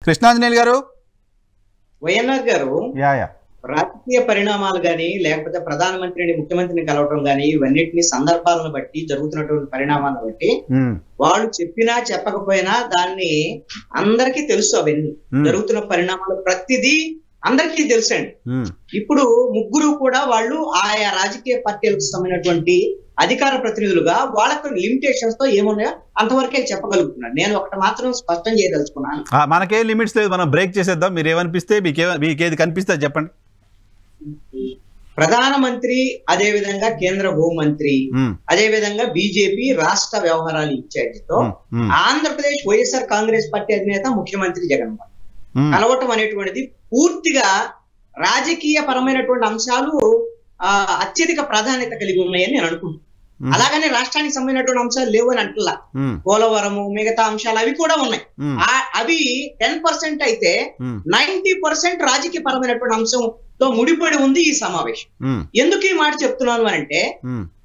కృష్ణాంజనేయులు గారు. వైఎన్ఆర్ గారు, రాజకీయ పరిణామాలు గాని లేకపోతే ప్రధానమంత్రిని ముఖ్యమంత్రిని కలవటం గాని ఇవన్నిటిని సందర్భాలను బట్టి జరుగుతున్నటువంటి పరిణామాలను బట్టి వాళ్ళు చెప్పినా చెప్పకపోయినా దాన్ని అందరికీ తెలుసు. అవన్నీ జరుగుతున్న పరిణామాలు ప్రతిదీ అందరికీ తెలుసండి. ఇప్పుడు ముగ్గురు కూడా వాళ్ళు ఆయా రాజకీయ పార్టీలకు సంబంధించినటువంటి అధికార ప్రతినిధులుగా వాళ్ళకు లిమిటేషన్స్ తో ఏమున్నాయో అంతవరకే చెప్పగలుగుతున్నారు. నేను ఒకటి మాత్రం స్పష్టం చేయదలుచుకున్నాను, మనకేం లిమిట్స్ లేదు, మనం బ్రేక్ చేసేద్దాం. మీరు ఏమనిపిస్తే మీకేది కనిపిస్తే చెప్పండి. ప్రధానమంత్రి, అదే విధంగా కేంద్ర హోంమంత్రి, అదే విధంగా బీజేపీ రాష్ట్ర వ్యవహారాల ఇన్ఛార్జితో ఆంధ్రప్రదేశ్ వైఎస్ఆర్ కాంగ్రెస్ పార్టీ అధినేత ముఖ్యమంత్రి జగన్మోహన్ కలవటం అనేటువంటిది పూర్తిగా రాజకీయ పరమైనటువంటి అంశాలు అత్యధిక ప్రాధాన్యత కలిగి ఉన్నాయని నేను అనుకుంటున్నాను. అలాగనే రాష్ట్రానికి సంబంధించినటువంటి అంశాలు లేవు అని అంటలా. పోలవరము మిగతా అంశాలు అవి కూడా ఉన్నాయి. అవి 10% అయితే 90% రాజకీయ పరమైనటువంటి అంశంతో ముడిపడి ఉంది ఈ సమావేశం. ఎందుకు ఈ మాట చెప్తున్నాను అంటే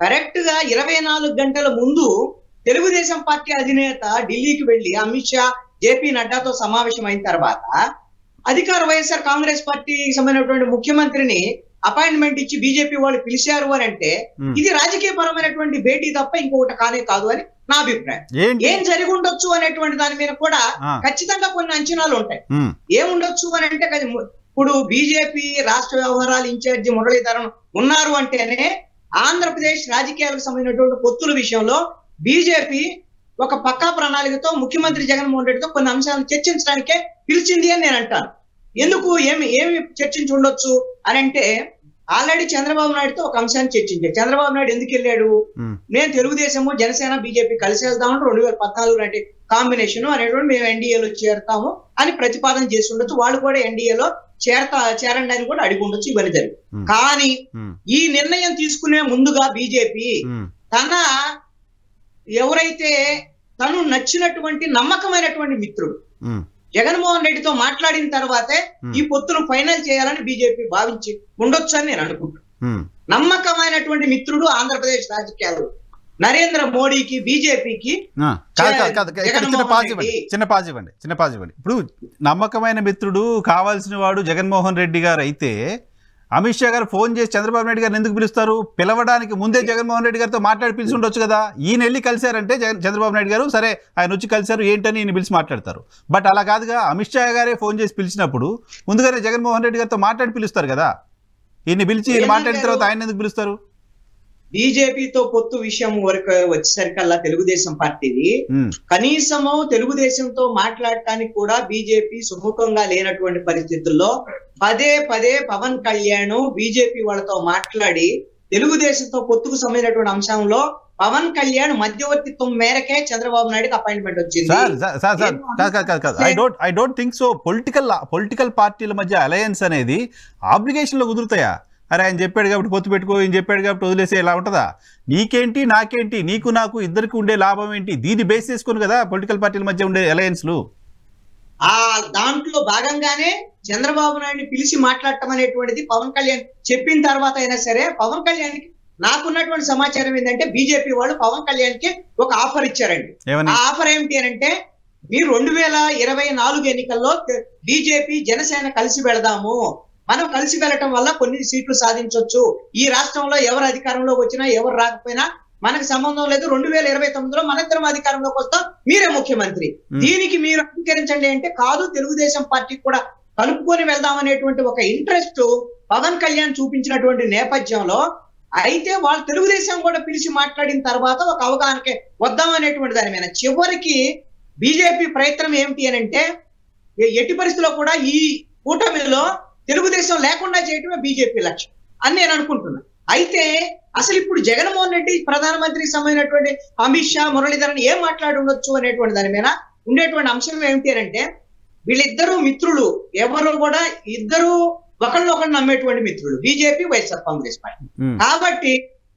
కరెక్ట్ గా 24 గంటల ముందు తెలుగుదేశం పార్టీ అధినేత ఢిల్లీకి వెళ్లి అమిత్ షా, జేపీ నడ్డాతో సమావేశం అయిన తర్వాత అధికార వైఎస్ఆర్ కాంగ్రెస్ పార్టీకి సంబంధించినటువంటి ముఖ్యమంత్రిని అపాయింట్మెంట్ ఇచ్చి బీజేపీ వాళ్ళు పిలిచారు అని అంటే ఇది రాజకీయ పరమైనటువంటి భేటీ తప్ప ఇంకొకటి కానే కాదు అని నా అభిప్రాయం. ఏం జరిగి ఉండొచ్చు అనేటువంటి దాని మీద కూడా ఖచ్చితంగా కొన్ని అంచనాలు ఉంటాయి. ఏముండొచ్చు అని అంటే ఇప్పుడు బీజేపీ రాష్ట్ర వ్యవహారాల ఇన్ఛార్జి మురళీధరన్ ఉన్నారు అంటేనే ఆంధ్రప్రదేశ్ రాజకీయాలకు సంబంధించినటువంటి పొత్తుల విషయంలో బీజేపీ ఒక పక్కా ప్రణాళికతో ముఖ్యమంత్రి జగన్మోహన్ రెడ్డితో కొన్ని అంశాలను చర్చించడానికే పిలిచింది అని నేను అంటాను. ఎందుకు ఏమి చర్చించి ఉండొచ్చు అని అంటే ఆల్రెడీ చంద్రబాబు నాయుడుతో ఒక అంశాన్ని చర్చించారు. చంద్రబాబు నాయుడు ఎందుకు వెళ్ళాడు? నేను తెలుగుదేశము జనసేన బీజేపీ కలిసి వెళ్దామంటే 2014 నాటి కాంబినేషన్ అనేటువంటి మేము ఎన్డీఏలో చేరతాము అని ప్రతిపాదన చేసి ఉండొచ్చు. వాళ్ళు కూడా ఎన్డీఏలో చేరండి అని కూడా అడిగి ఉండొచ్చు. ఇవన్నీ జరిగింది. కానీ ఈ నిర్ణయం తీసుకునే ముందుగా బీజేపీ తన ఎవరైతే తను నచ్చినటువంటి నమ్మకమైనటువంటి మిత్రుడు జగన్మోహన్ రెడ్డితో మాట్లాడిన తర్వాతే ఈ పొత్తును ఫైనల్ చేయాలని బీజేపీ భావించి ఉండొచ్చు అని నేను అనుకుంటున్నాను. నమ్మకమైనటువంటి మిత్రుడు ఆంధ్రప్రదేశ్ రాజకీయాలు నరేంద్ర మోడీకి, బీజేపీకి. చిన్న పాజ్ ఇవ్వండి. ఇప్పుడు నమ్మకమైన మిత్రుడు కావాల్సిన వాడు జగన్మోహన్ రెడ్డి గారు అయితే అమిత్ షా గారు ఫోన్ చేసి చంద్రబాబు నాయుడు గారిని ఎందుకు పిలుస్తారు? పిలవడానికి ముందే జగన్మోహన్ రెడ్డి గారితో మాట్లాడి పిలిచి ఉండొచ్చు కదా. ఈయన వెళ్ళి కలిశారంటే చంద్రబాబు నాయుడు గారు సరే ఆయన వచ్చి కలిశారు ఏంటని ఈయన పిలిచి మాట్లాడతారు. బట్ అలా కాదుగా, అమిత్ షా గారే ఫోన్ చేసి పిలిచినప్పుడు ముందుగానే జగన్మోహన్ రెడ్డి గారితో మాట్లాడి పిలుస్తారు కదా. ఈయన పిలిచి ఈయన మాట్లాడిన తర్వాత ఆయన ఎందుకు పిలుస్తారు? బీజేపీతో పొత్తు విషయం వరకు వచ్చేసరికల్లా తెలుగుదేశం పార్టీది కనీసము తెలుగుదేశంతో మాట్లాడటానికి కూడా బీజేపీ సుముఖంగా లేనటువంటి పరిస్థితుల్లో పదే పవన్ కళ్యాణ్ బీజేపీ వాళ్ళతో మాట్లాడి తెలుగుదేశంతో పొత్తుకు సంబంధించినటువంటి అంశంలో పవన్ కళ్యాణ్ మధ్యవర్తిత్వం మేరకే చంద్రబాబు నాయుడుకి అపాయింట్మెంట్ వచ్చింది. I don't think so. Political పార్టీల మధ్య అలయన్స్ అనేది ఆబ్లిగేషన్ లో కుదురుతాయా? అరే ఆయన చెప్పాడు కాబట్టి పొత్తు పెట్టుకో, ఈయన చెప్పాడు కాబట్టి వదిలేసే ఇలా ఉంటుందా? నీకేంటి నాకేంటి, నీకు నాకు ఇద్దరికి ఉండే లాభం ఏంటి? దీన్ని బేస్ చేసుకుని కదా పొలిటికల్ పార్టీల మధ్య ఉండే అలయన్స్లు. ఆ దాంట్లో భాగంగానే చంద్రబాబు నాయుడిని పిలిచి మాట్లాడటం అనేటువంటిది పవన్ కళ్యాణ్ చెప్పిన తర్వాత అయినా సరే పవన్ కళ్యాణ్ కి నాకున్నటువంటి సమాచారం ఏంటంటే బీజేపీ వాళ్ళు పవన్ కళ్యాణ్ కి ఒక ఆఫర్ ఇచ్చారండి. ఆ ఆఫర్ ఏమిటి అని అంటే మీరు 2024 ఎన్నికల్లో బీజేపీ జనసేన కలిసి వెళదాము, మనం కలిసి వెళ్ళటం వల్ల కొన్ని సీట్లు సాధించవచ్చు, ఈ రాష్ట్రంలో ఎవరు అధికారంలోకి వచ్చినా ఎవరు రాకపోయినా మనకు సంబంధం లేదు, 2029లో మనిద్దరం అధికారంలోకి వస్తాం, మీరే ముఖ్యమంత్రి, దీనికి మీరు అంగీకరించండి అంటే కాదు తెలుగుదేశం పార్టీకి కూడా కలుపుకొని వెళ్దాం అనేటువంటి ఒక ఇంట్రెస్ట్ పవన్ కళ్యాణ్ చూపించినటువంటి నేపథ్యంలో అయితే వాళ్ళు తెలుగుదేశం కూడా పిలిచి మాట్లాడిన తర్వాత ఒక అవగాహనకి వద్దాం అనేటువంటి దాని మీద చివరికి బీజేపీ ప్రయత్నం ఏమిటి అని అంటే ఎట్టి పరిస్థితిలో కూడా ఈ కూటమిలో తెలుగుదేశం లేకుండా చేయటమే బీజేపీ లక్ష్యం అని నేను అనుకుంటున్నా. అయితే అసలు ఇప్పుడు జగన్మోహన్ రెడ్డి ప్రధానమంత్రికి సంబంధించినటువంటి అమిత్ షా, మురళీధరన్ ఏం మాట్లాడి ఉండొచ్చు అనేటువంటి దాని మీద ఉండేటువంటి అంశం ఏమిటి అంటే వీళ్ళిద్దరూ మిత్రులు, ఎవరు కూడా ఇద్దరు ఒకళ్ళొకళ్ళు నమ్మేటువంటి మిత్రులు, బీజేపీ వైఎస్ఆర్ కాంగ్రెస్ పార్టీ. కాబట్టి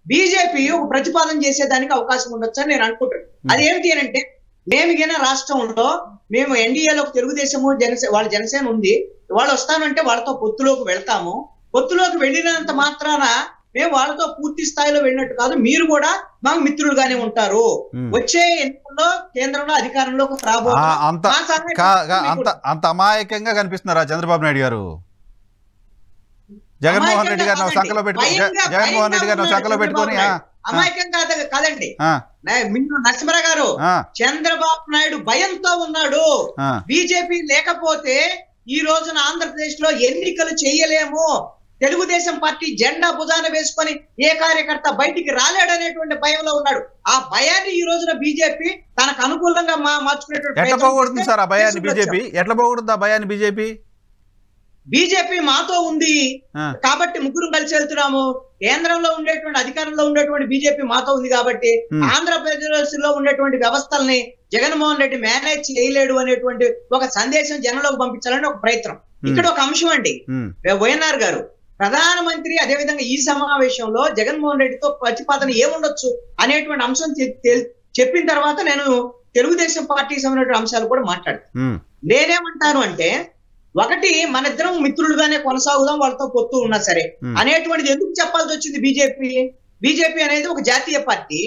బీజేపీ ఒక ప్రతిపాదన చేసేదానికి అవకాశం ఉండొచ్చు అని నేను అనుకుంటున్నాను. అదేమిటి అని అంటే మేమిగైనా రాష్ట్రంలో మేము ఎన్డీఏలోకి తెలుగుదేశము వాళ్ళ జనసేన ఉంది, వాళ్ళు వస్తానంటే వాళ్ళతో పొత్తులోకి వెళ్తాము, పొత్తులోకి వెళ్ళినంత మాత్రాన మేము వాళ్ళతో పూర్తి స్థాయిలో వెళ్ళినట్టు కాదు, మీరు కూడా మాకు మిత్రులుగానే ఉంటారు. వచ్చే ఎన్నికల్లో కేంద్రంలో అధికారంలోకి అంత అమాయకంగా కనిపిస్తున్నారా చంద్రబాబు నాయుడు గారు? జగన్మోహన్ రెడ్డి గారు సంఖలో పెట్టుకొని అమాయకం కాదండి. నరసింహరావు గారు, చంద్రబాబు నాయుడు భయంతో ఉన్నాడు. బీజేపీ లేకపోతే ఈ రోజున ఆంధ్రప్రదేశ్ లో ఎన్నికలు చేయలేము, తెలుగుదేశం పార్టీ జెండా భుజాన వేసుకొని ఏ కార్యకర్త బయటికి రాలేడనేటువంటి భయంలో ఉన్నాడు. ఆ భయాన్ని ఈ రోజున బీజేపీ తనకు అనుకూలంగా మార్చుకునేటువంటి ఎట్లా పోగొడుతుంది సార్ ఆ భయాన్ని బీజేపీ? ఎట్లా పోగొడుతుంది ఆ భయాన్ని బీజేపీ? బీజేపీ మాతో ఉంది కాబట్టి ముగ్గురు కలిసి వెళ్తున్నాము. కేంద్రంలో ఉండేటువంటి అధికారంలో ఉండేటువంటి బీజేపీ మాతో ఉంది కాబట్టి ఆంధ్రప్రదేశ్ లో ఉండేటువంటి వ్యవస్థల్ని జగన్మోహన్ రెడ్డి మేనేజ్ చేయలేడు అనేటువంటి ఒక సందేశం జనంలోకి పంపించాలని ఒక ప్రయత్నం. ఇక్కడ ఒక అంశం అండి, వైఎన్ఆర్ గారు ప్రధానమంత్రి అదేవిధంగా ఈ సమావేశంలో జగన్మోహన్ రెడ్డితో ప్రతిపాదన ఏముండొచ్చు అనేటువంటి అంశం చెప్పిన తర్వాత నేను తెలుగుదేశం పార్టీకి సంబంధించిన అంశాలు కూడా మాట్లాడతాను. నేనేమంటాను అంటే, ఒకటి మన ఇద్దరం మిత్రులుగానే కొనసాగుదాం వాళ్ళతో పొత్తు ఉన్నా సరే అనేటువంటిది ఎందుకు చెప్పాల్సి వచ్చింది బీజేపీ అనేది ఒక జాతీయ పార్టీ,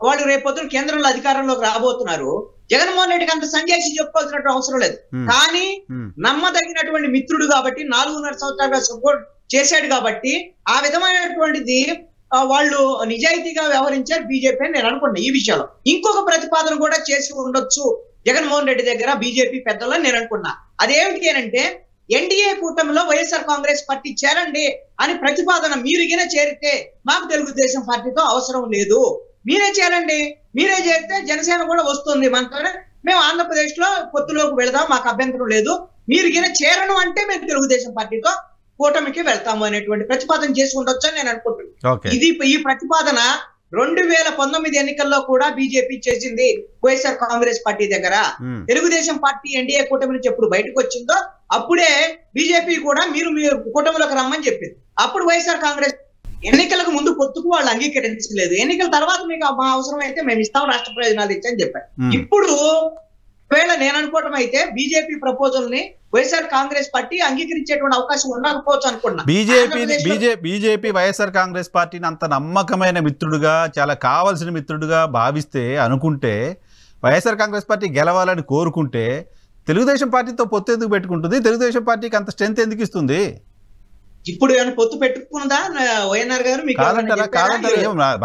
వాళ్ళు రేపొద్దున కేంద్రంలో అధికారంలోకి రాబోతున్నారు. జగన్మోహన్ రెడ్డికి అంత సంజాయిషి చెప్పుకోవాల్సినటువంటి అవసరం లేదు. కానీ నమ్మదగినటువంటి మిత్రుడు కాబట్టి 4.5 సంవత్సరాలుగా సపోర్ట్ చేశాడు కాబట్టి ఆ విధమైనటువంటిది వాళ్ళు నిజాయితీగా వ్యవహరించారు బీజేపీ అని నేను అనుకున్నా. ఈ విషయంలో ఇంకొక ప్రతిపాదన కూడా చేసి ఉండొచ్చు జగన్మోహన్ రెడ్డి దగ్గర బీజేపీ పెద్దలని నేను అనుకున్నా. అదేమిటి అంటే, ఎన్డీఏ కూటమిలో వైఎస్ఆర్ కాంగ్రెస్ పార్టీ చేరండి అని ప్రతిపాదన మీరుగిన చేరితే మాకు తెలుగుదేశం పార్టీతో అవసరం లేదు, మీరే చేరండి, మీరే చేరితే జనసేన కూడా వస్తుంది మనతోనే, మేము ఆంధ్రప్రదేశ్ లో పొత్తులోకి వెళదాం, మాకు అభ్యంతరం లేదు, మీరుగిన చేరను అంటే మేము తెలుగుదేశం పార్టీతో కూటమికి వెళ్తాము అనేటువంటి ప్రతిపాదన చేసి ఉండొచ్చు అని నేను అనుకుంటున్నాను. ఈ ప్రతిపాదన 2019 ఎన్నికల్లో కూడా బీజేపీ చేసింది వైఎస్ఆర్ కాంగ్రెస్ పార్టీ దగ్గర. తెలుగుదేశం పార్టీ ఎన్డీఏ కూటమి నుంచి ఎప్పుడు బయటకు వచ్చిందో అప్పుడే బీజేపీ కూడా మీరు కూటమిలోకి రమ్మని చెప్పింది. అప్పుడు వైఎస్ఆర్ కాంగ్రెస్ ఎన్నికలకు ముందు పొత్తుకు వాళ్ళు అంగీకరించలేదు, ఎన్నికల తర్వాత మీకు మా అవసరం అయితే మేము ఇస్తాం, రాష్ట్ర ప్రయోజనాలు ఇచ్చని చెప్పారు. ఇప్పుడు ఒకవేళ నేను అనుకోవటం అయితే బీజేపీ ప్రపోజల్ ని వైఎస్ఆర్ కాంగ్రెస్ పార్టీ అంగీకరించేటువంటి అవకాశం ఉండకపోవచ్చు అనుకున్నా. బీజేపీ వైఎస్ఆర్ కాంగ్రెస్ పార్టీని అంత నమ్మకమైన మిత్రుడుగా, చాలా కావాల్సిన మిత్రుడుగా భావిస్తే అనుకుంటే, వైఎస్ఆర్ కాంగ్రెస్ పార్టీ గెలవాలని కోరుకుంటే తెలుగుదేశం పార్టీతో పొత్తు ఎందుకు పెట్టుకుంటుంది? తెలుగుదేశం పార్టీకి అంత స్ట్రెంత్ ఎందుకు ఇస్తుంది? ఇప్పుడు ఏమైనా పొత్తు పెట్టుకున్నదా వైఎన్ఆర్ గారు? మీకు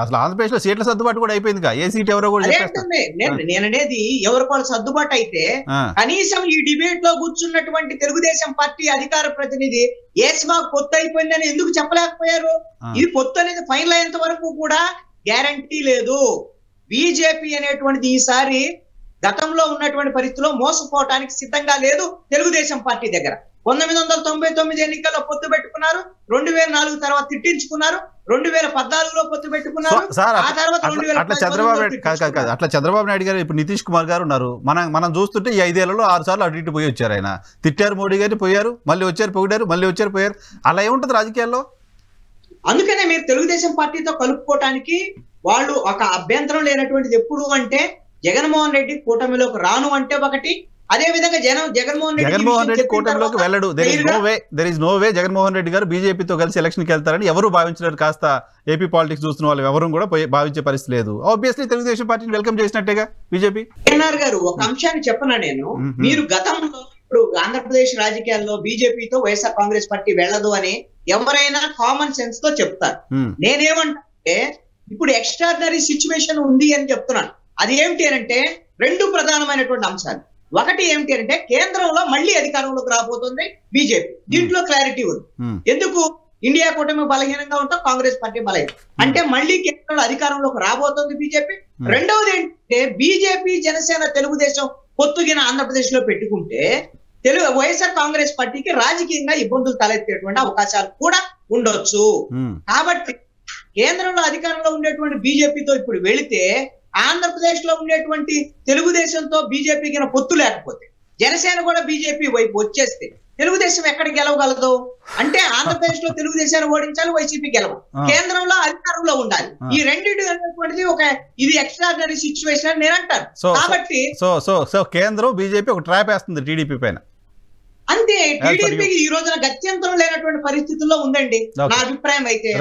అసలు ఆంధ్రప్రదేశ్ లో సీట్ల సర్దుబాటు కూడా అయిపోయింది, ఏ సీట్ ఎవరో కూడా నేననేది ఎవరికి వాళ్ళ సర్దుబాటు అయితే కనీసం ఈ డిబేట్ లో కూర్చున్నటువంటి తెలుగుదేశం పార్టీ అధికార ప్రతినిధి మాకు పొత్తు అయిపోయిందని ఎందుకు చెప్పలేకపోయారు? ఇది పొత్తు అనేది ఫైనల్ అయ్యేంత వరకు కూడా గ్యారంటీ లేదు. బీజేపీ అనేటువంటిది ఈసారి గతంలో ఉన్నటువంటి పరిస్థితిలో మోసపోవటానికి సిద్ధంగా లేదు తెలుగుదేశం పార్టీ దగ్గర. 1999 ఎన్నికల్లో పొత్తు పెట్టుకున్నారు, 2004 తర్వాత తిట్టించుకున్నారు, 2014లో పొత్తు పెట్టుకున్నారు. అట్లా చంద్రబాబు నాయుడు గారు, ఇప్పుడు నితీష్ కుమార్ గారు ఉన్నారు, మనం చూస్తుంటే ఈ 5 ఏళ్లలో 6 సార్లు అటు ఇటు పోయి వచ్చారు. ఆయన తిట్టారు, మోడీ గారిని పోయారు, మళ్ళీ వచ్చారు, పొగిడారు, మళ్ళీ వచ్చారు, పోయారు. అలా ఏముంటది రాజకీయాల్లో? అందుకనే మీరు తెలుగుదేశం పార్టీతో కలుపుకోవటానికి వాళ్ళు ఒక అభ్యంతరం లేనటువంటిది ఎప్పుడు అంటే, జగన్మోహన్ రెడ్డి కూటమిలోకి రాను అంటే ఒకటి, అదే విధంగా జగన్మోహన్ రెడ్డి కూటమిలోకి వెళ్ళడు. There is no way Jaganmohan Reddy గారు బీజేపీతో కలిసి ఎలక్షన్కి వెళ్తారని ఎవరు భావించలేరు. కాస్త ఏపీ పాలిటిక్స్ చూస్తున్న వాళ్ళు ఎవరు కూడా భావించే పరిస్థితి లేదు. ఆబ్వియస్లీ తెలుగుదేశం పార్టీని వెల్కమ్ చేసినట్టేగా బీజేపీ. ఎన్ఆర్ గారు, ఒక అంశాన్ని చెప్పనా నేను, మీరు గతంలో ఇప్పుడు ఆంధ్రప్రదేశ్ రాజకీయాల్లో బీజేపీతో వైఎస్ఆర్ కాంగ్రెస్ పార్టీ వెళ్ళదు అని ఎవరైనా కామన్ సెన్స్ తో చెప్తారు. నేనేమంటే, ఇప్పుడు ఎక్స్ట్రాడినరీ సిచ్యువేషన్ ఉంది అని చెప్తున్నాను. అది ఏమిటి అంటే, 2 ప్రధానమైనటువంటి అంశాలు. ఒకటి ఏమిటి అంటే, కేంద్రంలో మళ్ళీ అధికారంలోకి రాబోతుంది బీజేపీ. దీంట్లో క్లారిటీ ఉంది. ఎందుకు? ఇండియా కూటమి బలహీనంగా ఉంటాం, కాంగ్రెస్ పార్టీ బలహీనం అంటే మళ్ళీ కేంద్రంలో అధికారంలోకి రాబోతుంది బీజేపీ. రెండవది ఏంటంటే, బీజేపీ జనసేన తెలుగుదేశం పొత్తుగిన ఆంధ్రప్రదేశ్ లో పెట్టుకుంటే వైఎస్ఆర్ కాంగ్రెస్ పార్టీకి రాజకీయంగా ఇబ్బందులు తలెత్తేటువంటి అవకాశాలు కూడా ఉండొచ్చు. కాబట్టి కేంద్రంలో అధికారంలో ఉండేటువంటి బీజేపీతో ఇప్పుడు వెళితే ఆంధ్రప్రదేశ్ లో ఉండేటువంటి తెలుగుదేశంతో బీజేపీకి పొత్తు లేకపోతే, జనసేన కూడా బీజేపీ వైపు వచ్చేస్తే తెలుగుదేశం ఎక్కడ గెలవగలదు? అంటే ఆంధ్రప్రదేశ్ లో తెలుగుదేశాన్ని ఓడించాలి, వైసీపీ గెలవ, కేంద్రంలో అధికారంలో ఉండాలి. ఈ రెండింటి అనేటువంటిది ఒక ఇది ఎక్స్ట్రాడినరీ సిచ్యువేషన్ అని నేను అంటాను. కాబట్టి కేంద్రం బీజేపీ ఒక ట్రాప్ వేస్తుంది టీడీపీ పైన. అంతే, టీడీపీకి ఈ రోజున గత్యంతరం లేనటువంటి పరిస్థితుల్లో ఉందండి నా అభిప్రాయం అయితే.